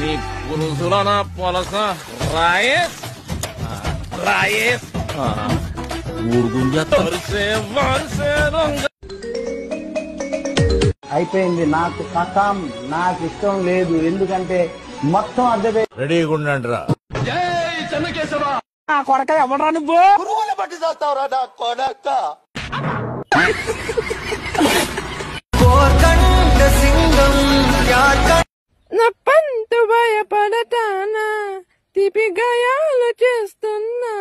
నీ పులుసులో నా పొలస రాయేస్ రాయేస్ అయిపోయింది. నాకు కథం, నాకు ఇష్టం లేదు. ఎందుకంటే మొత్తం అద్దె రెడీగా ఉండండి రా. నా కొడక ఎవడరా నువ్వు పురుగులు పట్టి చేస్తావురా నా కొడక. నా పంట భయపడతానా, తీపి గాయాలు చేస్తున్నా.